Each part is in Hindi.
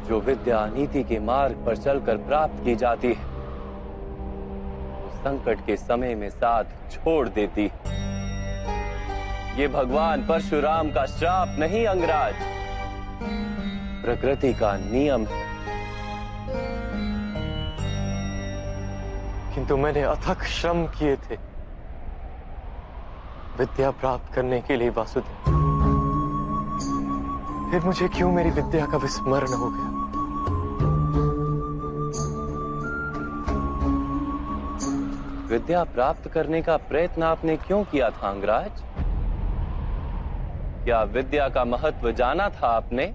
जो विद्या नीति के मार्ग पर चलकर प्राप्त की जाती है, संकट के समय में साथ छोड़ देती है। ये भगवान परशुराम का श्राप नहीं अंगराज, प्रकृति का नियम है। किंतु मैंने अथक श्रम किए थे विद्या प्राप्त करने के लिए वासुदेव। फिर मुझे क्यों मेरी विद्या का विस्मरण हो गया? विद्या प्राप्त करने का प्रयत्न आपने क्यों किया था अंगराज? क्या विद्या का महत्व जाना था आपने?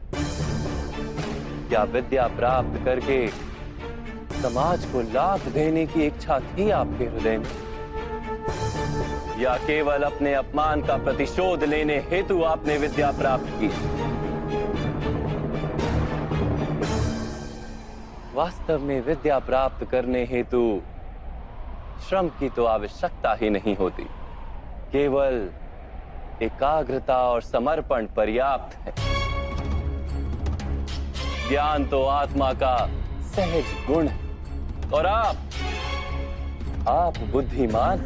क्या विद्या प्राप्त करके समाज को लाभ देने की इच्छा थी आपके हृदय में? या केवल अपने अपमान का प्रतिशोध लेने हेतु आपने विद्या प्राप्त की? वास्तव में विद्या प्राप्त करने हेतु श्रम की तो आवश्यकता ही नहीं होती, केवल एकाग्रता और समर्पण पर्याप्त है। ज्ञान तो आत्मा का सहज गुण है और आप बुद्धिमान।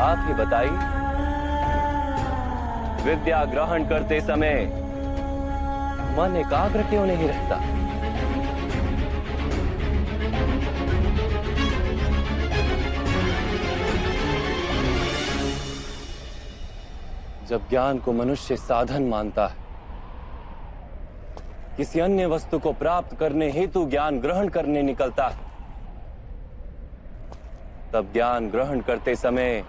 आप ही बताइए, विद्या ग्रहण करते समय मन एकाग्र क्यों नहीं रहता? जब ज्ञान को मनुष्य साधन मानता है, किसी अन्य वस्तु को प्राप्त करने हेतु ज्ञान ग्रहण करने निकलता है, तब ज्ञान ग्रहण करते समय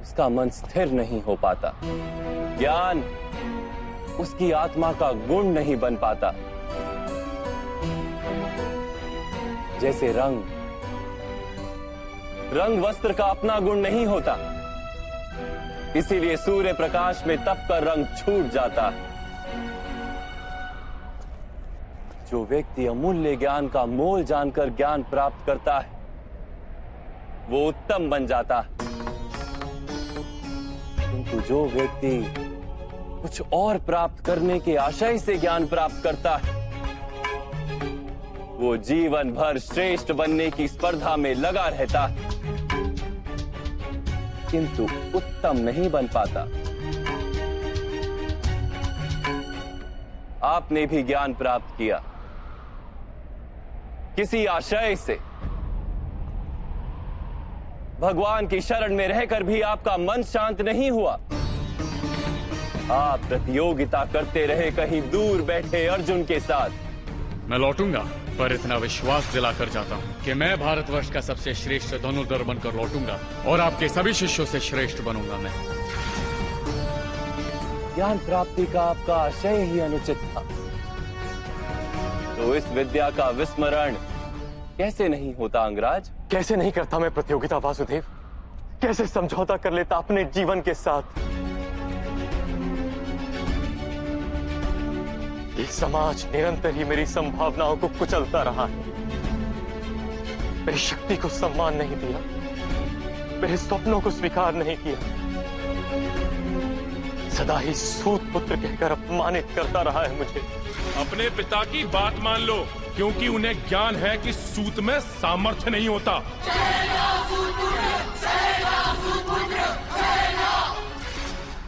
उसका मन स्थिर नहीं हो पाता। ज्ञान उसकी आत्मा का गुण नहीं बन पाता। जैसे रंग वस्त्र का अपना गुण नहीं होता, इसीलिए सूर्य प्रकाश में तप कर रंग छूट जाता है। जो व्यक्ति अमूल्य ज्ञान का मोल जानकर ज्ञान प्राप्त करता है, वो उत्तम बन जाता है। किंतु जो व्यक्ति कुछ और प्राप्त करने के आशय से ज्ञान प्राप्त करता है, वो जीवन भर श्रेष्ठ बनने की स्पर्धा में लगा रहता है, किंतु उत्तम नहीं बन पाता। आपने भी ज्ञान प्राप्त किया किसी आशय से, भगवान की शरण में रहकर भी आपका मन शांत नहीं हुआ। आप प्रतियोगिता करते रहे कहीं दूर बैठे अर्जुन के साथ। मैं लौटूंगा, पर इतना विश्वास दिलाकर जाता हूँ कि मैं भारतवर्ष का सबसे श्रेष्ठ धनुर्धर बनकर लौटूंगा और आपके सभी शिष्यों से श्रेष्ठ बनूंगा मैं। ज्ञान प्राप्ति का आपका आशय ही अनुचित था, तो इस विद्या का विस्मरण कैसे नहीं होता अंगराज? कैसे नहीं करता मैं प्रतियोगिता वासुदेव? कैसे समझौता कर लेता अपने जीवन के साथ? ये समाज निरंतर ही मेरी संभावनाओं को कुचलता रहा है, मेरी शक्ति को सम्मान नहीं दिया, मेरे स्वप्नों को स्वीकार नहीं किया, सदा ही सूत पुत्र कहकर अपमानित करता रहा है मुझे। अपने पिता की बात मान लो, क्योंकि उन्हें ज्ञान है कि सूत में सामर्थ्य नहीं होता।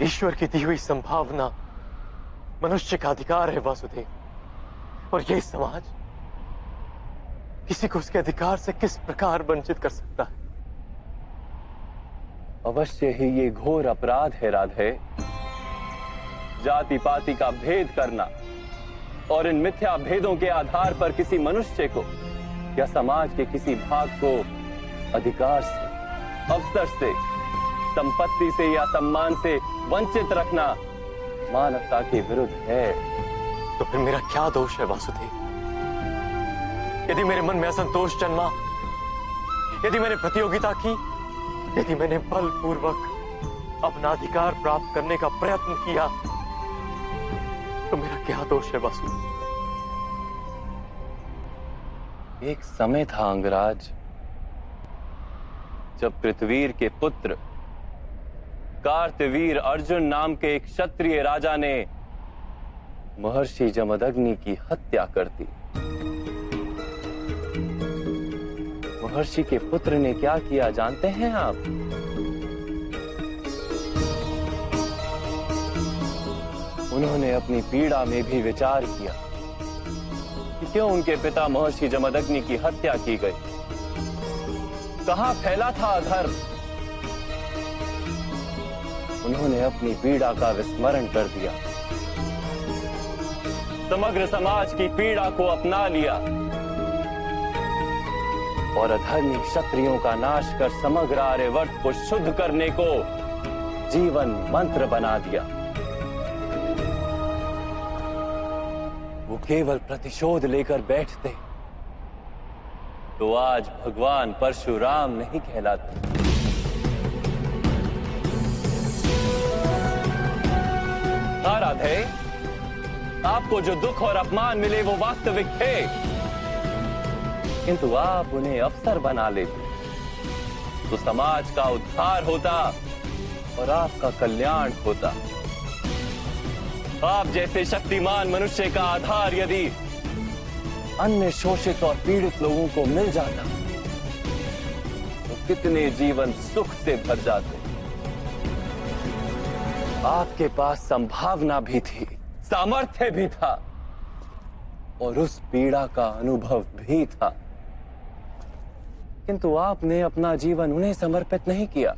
ईश्वर की दी हुई संभावना मनुष्य का अधिकार है वासुदेव, और यह समाज किसी को उसके अधिकार से किस प्रकार वंचित कर सकता है? अवश्य ही ये घोर अपराध है राधे। जाति पाति का भेद करना और इन मिथ्या भेदों के आधार पर किसी मनुष्य को या समाज के किसी भाग को अधिकार से, अवसर से, संपत्ति से या सम्मान से वंचित रखना मानवता के विरुद्ध है। तो फिर मेरा क्या दोष है वासुदेव? यदि मेरे मन में असंतोष जन्मा, यदि मैंने प्रतियोगिता की, यदि मैंने बलपूर्वक अपना अधिकार प्राप्त करने का प्रयत्न किया, तो मेरा क्या दोष है वासुदेव? एक समय था अंगराज, जब पृथ्वीर के पुत्र कार्तवीर अर्जुन नाम के एक क्षत्रिय राजा ने महर्षि जमदग्नि की हत्या कर दी। महर्षि के पुत्र ने क्या किया जानते हैं आप? उन्होंने अपनी पीड़ा में भी विचार किया कि क्यों उनके पिता महर्षि जमदग्नि की हत्या की गई, कहां फैला था अधर्म। उन्होंने अपनी पीड़ा का विस्मरण कर दिया, समग्र समाज की पीड़ा को अपना लिया और अधर्मी क्षत्रियों का नाश कर समग्र आर्यवर्त को शुद्ध करने को जीवन मंत्र बना दिया। वो केवल प्रतिशोध लेकर बैठते तो आज भगवान परशुराम नहीं कहलाते। राधे, आपको जो दुख और अपमान मिले वो वास्तविक थे, किंतु आप उन्हें अवसर बना लेते तो समाज का उद्धार होता और आपका कल्याण होता। आप जैसे शक्तिमान मनुष्य का आधार यदि अन्य शोषित और पीड़ित लोगों को मिल जाता तो कितने जीवन सुख से भर जाते। आपके पास संभावना भी थी, सामर्थ्य भी था और उस पीड़ा का अनुभव भी था, किंतु आपने अपना जीवन उन्हें समर्पित नहीं किया।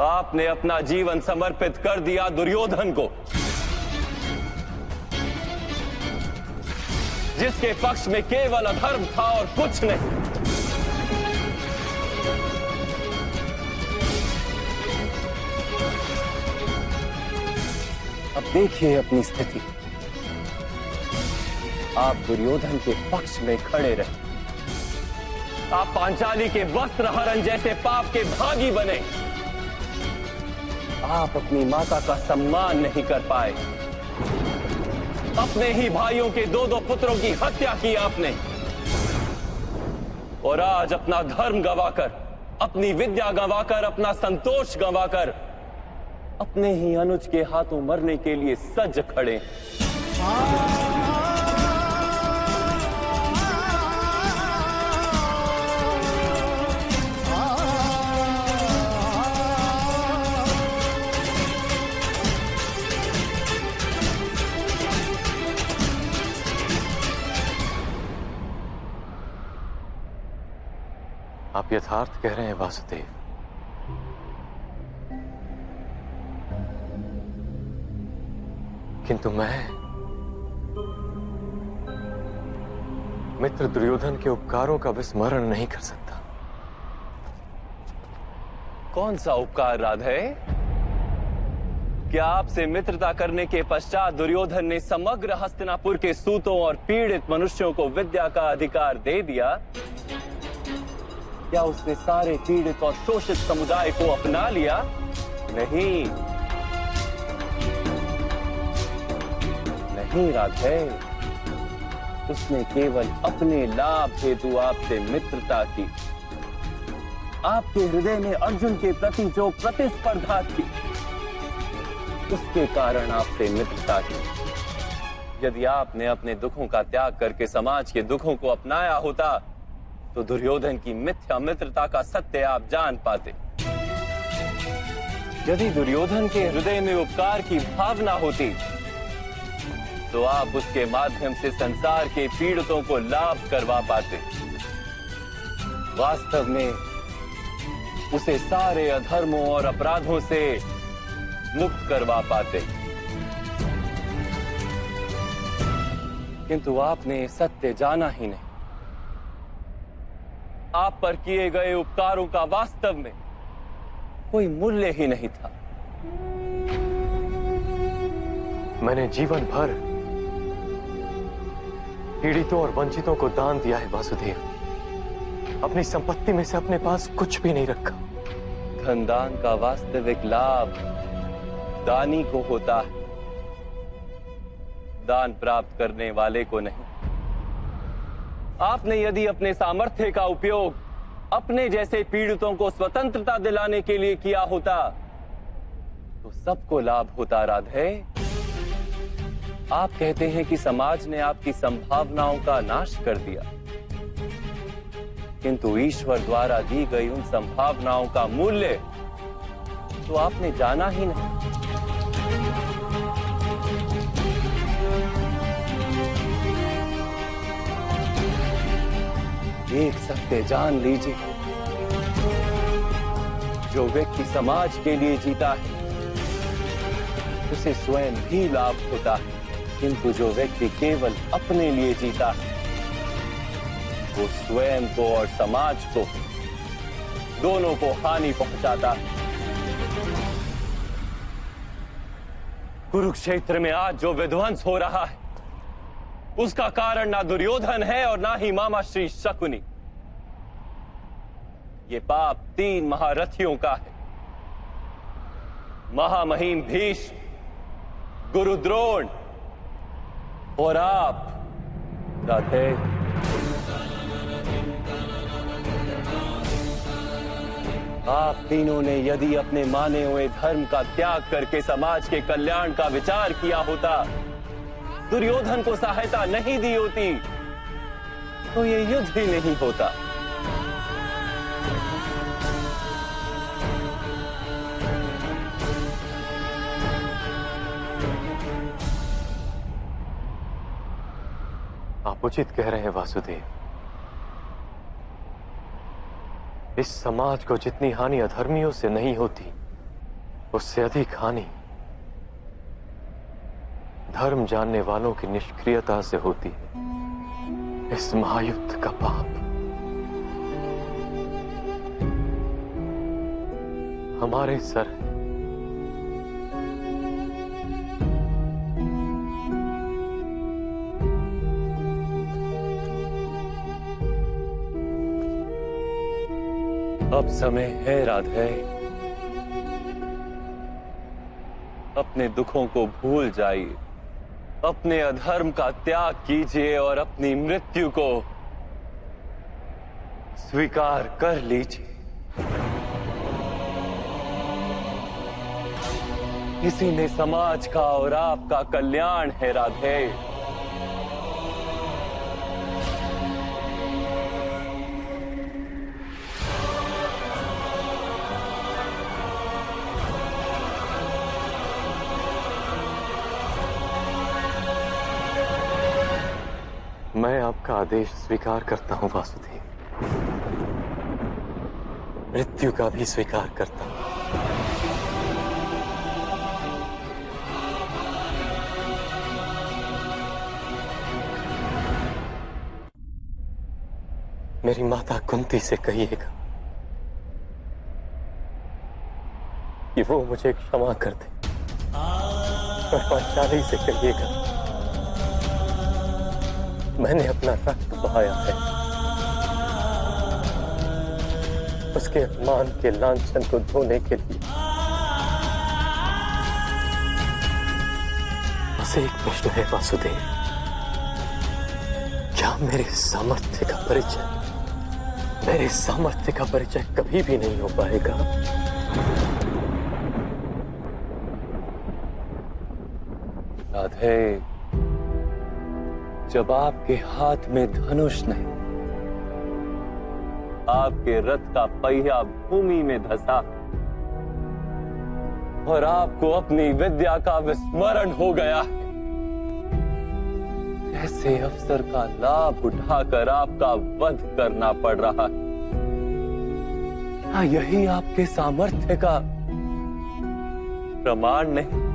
आपने अपना जीवन समर्पित कर दिया दुर्योधन को, जिसके पक्ष में केवल अधर्म था और कुछ नहीं। अब देखिए अपनी स्थिति, आप दुर्योधन के पक्ष में खड़े रहे, आप पांचाली के वस्त्र हरण जैसे पाप के भागी बने, आप अपनी माता का सम्मान नहीं कर पाए, अपने ही भाइयों के 2-2 पुत्रों की हत्या की आपने, और आज अपना धर्म गंवाकर, अपनी विद्या गंवाकर, अपना संतोष गंवाकर अपने ही अनुज के हाथों मरने के लिए सज खड़े। आप यथार्थ कह रहे हैं वासुदेव। किंतु मैं मित्र दुर्योधन के उपकारों का विस्मरण नहीं कर सकता। कौन सा उपकार राधे? क्या आपसे मित्रता करने के पश्चात दुर्योधन ने समग्र हस्तिनापुर के सूतों और पीड़ित मनुष्यों को विद्या का अधिकार दे दिया? क्या उसने सारे पीड़ित और शोषित समुदाय को अपना लिया? नहीं, नहीं राधे, उसने केवल अपने लाभ हेतु आपसे मित्रता की। आपके हृदय में अर्जुन के प्रति जो प्रतिस्पर्धा थी, उसके कारण आपसे मित्रता की। यदि आपने अपने दुखों का त्याग करके समाज के दुखों को अपनाया होता तो दुर्योधन की मिथ्या मित्रता का सत्य आप जान पाते। यदि दुर्योधन के हृदय में उपकार की भावना होती तो आप उसके माध्यम से संसार के पीड़ितों को लाभ करवा पाते। वास्तव में उसे सारे अधर्मों और अपराधों से मुक्त करवा पाते, किंतु आपने सत्य जाना ही नहीं। आप पर किए गए उपकारों का वास्तव में कोई मूल्य ही नहीं था। मैंने जीवन भर पीड़ितों और वंचितों को दान दिया है वासुदेव। अपनी संपत्ति में से अपने पास कुछ भी नहीं रखा। धनदान का वास्तविक लाभ दानी को होता है, दान प्राप्त करने वाले को नहीं। आपने यदि अपने सामर्थ्य का उपयोग अपने जैसे पीड़ितों को स्वतंत्रता दिलाने के लिए किया होता तो सबको लाभ होता राधे। आप कहते हैं कि समाज ने आपकी संभावनाओं का नाश कर दिया, किंतु ईश्वर द्वारा दी गई उन संभावनाओं का मूल्य तो आपने जाना ही नहीं। एक सत्य जान लीजिए, जो व्यक्ति समाज के लिए जीता है उसे स्वयं भी लाभ होता है, किंतु जो व्यक्ति केवल अपने लिए जीता है वो स्वयं को और समाज को दोनों को हानि पहुंचाता है। कुरुक्षेत्र में आज जो विध्वंस हो रहा है उसका कारण ना दुर्योधन है और ना ही मामा श्री शकुनी। ये पाप 3 महारथियों का है, महामहिम भीष्म, गुरु द्रोण और आप राधे। आप तीनों ने यदि अपने माने हुए धर्म का त्याग करके समाज के कल्याण का विचार किया होता, दुर्योधन को सहायता नहीं दी होती, तो ये युद्ध ही नहीं होता। आप उचित कह रहे हैं वासुदेव। इस समाज को जितनी हानि अधर्मियों से नहीं होती, उससे अधिक हानि धर्म जानने वालों की निष्क्रियता से होती है। इस महायुद्ध का पाप हमारे सर है। अब समय है राधे, अपने दुखों को भूल जाइए, अपने अधर्म का त्याग कीजिए और अपनी मृत्यु को स्वीकार कर लीजिए। इसी में समाज का और आपका कल्याण है राधे। मैं आपका आदेश स्वीकार करता हूं वासुदेव, मृत्यु का भी स्वीकार करता हूं। मेरी माता कुंती से कहिएगा कि वो मुझे क्षमा कर दे, और पांचाली से कहिएगा मैंने अपना रक्त बहाया है, उसके अपमान के लांछन को धोने के लिए। बस एक प्रश्न है वासुदेव, क्या मेरे सामर्थ्य का परिचय कभी भी नहीं हो पाएगा? राधे, जब आपके हाथ में धनुष नहीं, आपके रथ का पहिया भूमि में धंसा और आपको अपनी विद्या का विस्मरण हो गया, ऐसे अवसर का लाभ उठाकर आपका वध करना पड़ रहा है। क्या यही आपके सामर्थ्य का प्रमाण नहीं?